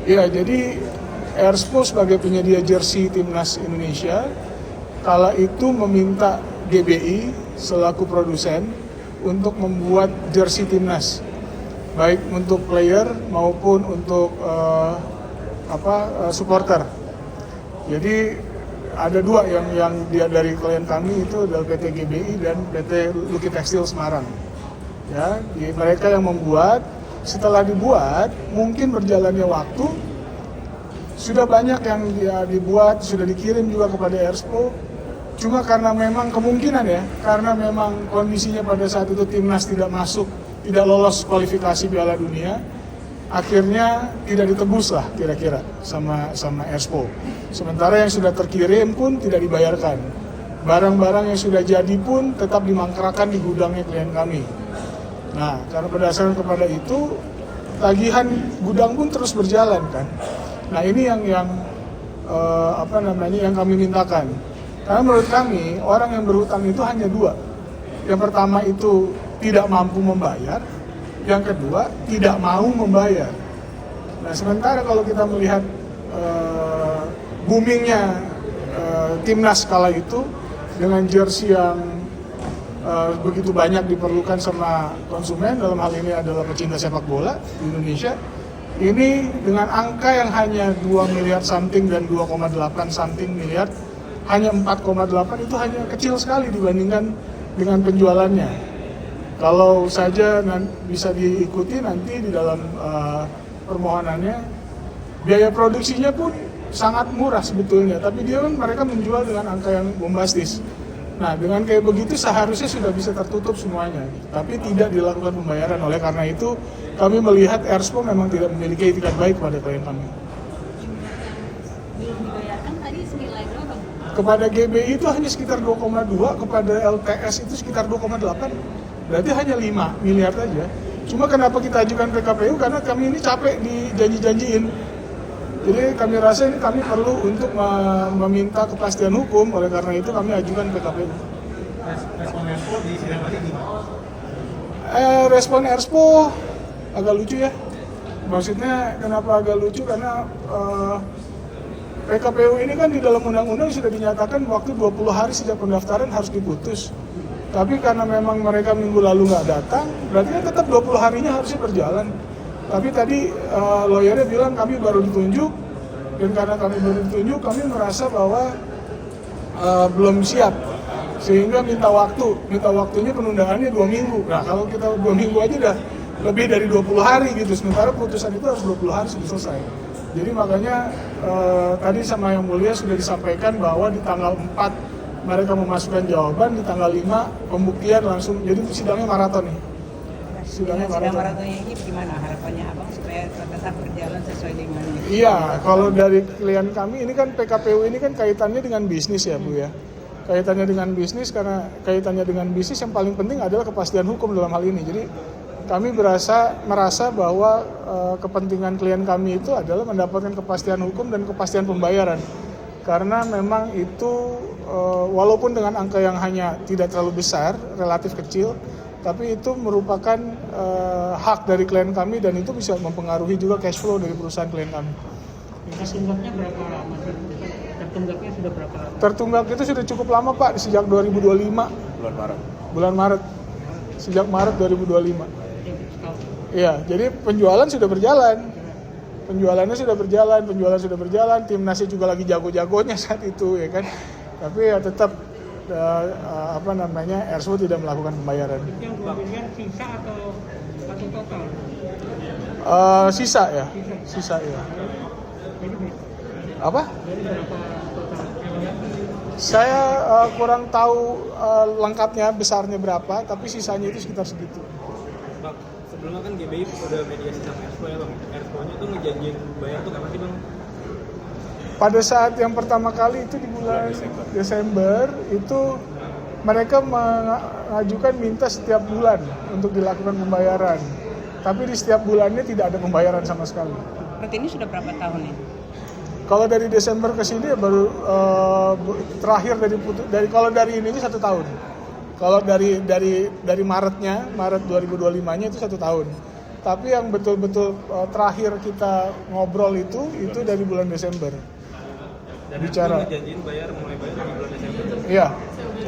Ya, jadi Airspo sebagai penyedia jersey timnas Indonesia kala itu meminta GBI selaku produsen untuk membuat jersey timnas, baik untuk player maupun untuk supporter. Jadi ada dua yang dia dari klien kami itu adalah PT GBI dan PT Luki Tekstil Semarang. Ya, mereka yang membuat. Setelah dibuat, mungkin berjalannya waktu, sudah banyak yang dia dibuat, sudah dikirim juga kepada Airspo. Cuma karena memang kemungkinan ya, karena memang kondisinya pada saat itu timnas tidak masuk, tidak lolos kualifikasi Piala Dunia, akhirnya tidak ditebus lah kira-kira sama Airspo. Sementara yang sudah terkirim pun tidak dibayarkan. Barang-barang yang sudah jadi pun tetap dimangkrakkan di gudangnya klien kami. Nah, karena berdasarkan kepada itu, tagihan gudang pun terus berjalan kan. Nah, ini yang kami mintakan. Karena menurut kami, orang yang berhutang itu hanya dua. Yang pertama itu tidak mampu membayar, yang kedua tidak mau membayar. Nah, sementara kalau kita melihat boomingnya timnas kala itu dengan jersey yang begitu banyak diperlukan sama konsumen, dalam hal ini adalah pecinta sepak bola di Indonesia, ini dengan angka yang hanya 2 miliar something dan 2,8 something miliar, hanya 4,8 itu hanya kecil sekali dibandingkan dengan penjualannya. Kalau saja bisa diikuti nanti di dalam permohonannya, biaya produksinya pun sangat murah sebetulnya, tapi mereka menjual dengan angka yang bombastis. Nah, dengan kayak begitu seharusnya sudah bisa tertutup semuanya, tapi tidak dilakukan pembayaran. Oleh karena itu, kami melihat Airspo memang tidak memiliki etikat baik pada klien kami. Belum dibayarkan tadi senilai berapa? Kepada GBI itu hanya sekitar 2,2, kepada LTS itu sekitar 2,8. Berarti hanya 5 miliar saja. Cuma kenapa kita ajukan PKPU? Karena kami ini capek dijanji-janjiin. Jadi kami rasa ini kami perlu untuk meminta kepastian hukum, oleh karena itu kami ajukan PKPU. Respon Airspo di sidang tadi gimana? Respon Airspo agak lucu ya. Maksudnya kenapa agak lucu? Karena PKPU ini kan di dalam undang-undang sudah dinyatakan waktu 20 hari sejak pendaftaran harus diputus. Tapi karena memang mereka minggu lalu nggak datang, berarti kan tetap 20 harinya harusnya berjalan. Tapi tadi lawyernya bilang kami baru ditunjuk, dan karena kami baru ditunjuk, kami merasa bahwa belum siap, sehingga minta waktunya penundaannya 2 minggu. Nah, kalau kita 2 minggu aja udah lebih dari 20 hari gitu, sementara putusan itu harus 20 hari sudah selesai. Jadi makanya tadi sama Yang Mulia sudah disampaikan bahwa di tanggal 4 mereka memasukkan jawaban, di tanggal 5 pembuktian langsung, jadi sidangnya maraton nih. Sidang maratonnya ini gimana harapannya Abang supaya tetap berjalan sesuai dengan Iya, kalau dari klien kami ini kan PKPU ini kan kaitannya dengan bisnis ya Bu ya. Kaitannya dengan bisnis, karena kaitannya dengan bisnis yang paling penting adalah kepastian hukum dalam hal ini. Jadi kami merasa bahwa kepentingan klien kami itu adalah mendapatkan kepastian hukum dan kepastian pembayaran. Karena memang itu walaupun dengan angka yang hanya tidak terlalu besar, relatif kecil, tapi itu merupakan hak dari klien kami dan itu bisa mempengaruhi juga cash flow dari perusahaan klien kami. Tertunggaknya berapa lama? Tertunggaknya sudah berapa lama? Tertunggak itu sudah cukup lama Pak, sejak 2025. Bulan Maret. Sejak Maret 2025. Iya, jadi penjualan sudah berjalan. Penjualan sudah berjalan, timnasnya juga lagi jago-jagonya saat itu ya kan. Tapi ya tetap Airspo tidak melakukan pembayaran. Yang 2 miliar sisa atau total? Sisa ya. Apa? Dari berapa total? Saya kurang tahu lengkapnya besarnya berapa, tapi sisanya itu sekitar segitu. Bang, sebelumnya kan GBI udah mediasi sama Airspo ya Bang. Airspo-nya tuh ngejanjiin bayar tuh kapan sih Bang? Pada saat yang pertama kali itu di bulan Desember itu mereka mengajukan minta setiap bulan untuk dilakukan pembayaran. Tapi di setiap bulannya tidak ada pembayaran sama sekali. Berarti ini sudah berapa tahun ya? Kalau dari Desember ke sini baru terakhir kalau dari ini 1 tahun. Kalau dari Maret 2025-nya itu 1 tahun. tapi yang betul-betul terakhir kita ngobrol itu dari bulan Desember. Dan Bicara. itu ngejanjiin mulai bayar di bulan Desember. Iya,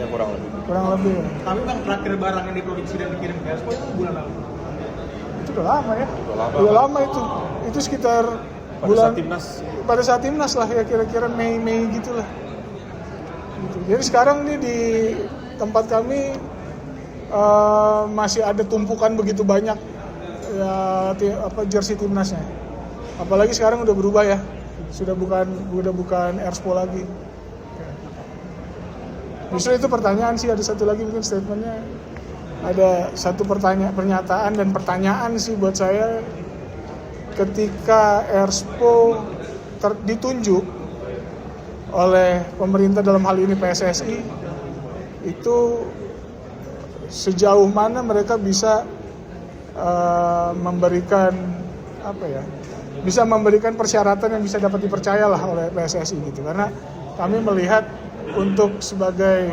Ya kurang lebih. Tapi bang, terakhir barang yang diproduksi dan dikirim ke Expo itu bulan lalu. Itu udah lama ya. Udah lama. itu. Itu sekitar Pada saat timnas. Pada saat timnas lah ya, kira-kira Mei gitulah. Gitu. Jadi sekarang nih di tempat kami masih ada tumpukan begitu banyak ya jersey timnasnya. Apalagi sekarang udah berubah ya. Sudah bukan Erspo lagi. Justru itu pertanyaan sih, ada satu lagi mungkin statementnya. Ada satu pernyataan dan pertanyaan sih buat saya ketika Erspo ditunjuk oleh pemerintah dalam hal ini PSSI, itu sejauh mana mereka bisa memberikan persyaratan yang bisa dapat dipercayalah oleh PSSI gitu. Karena kami melihat untuk sebagai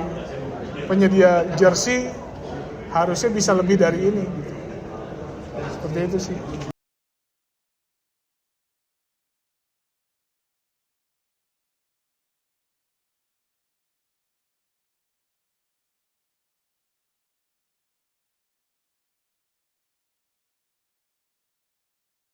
penyedia jersey harusnya bisa lebih dari ini gitu. Seperti itu sih.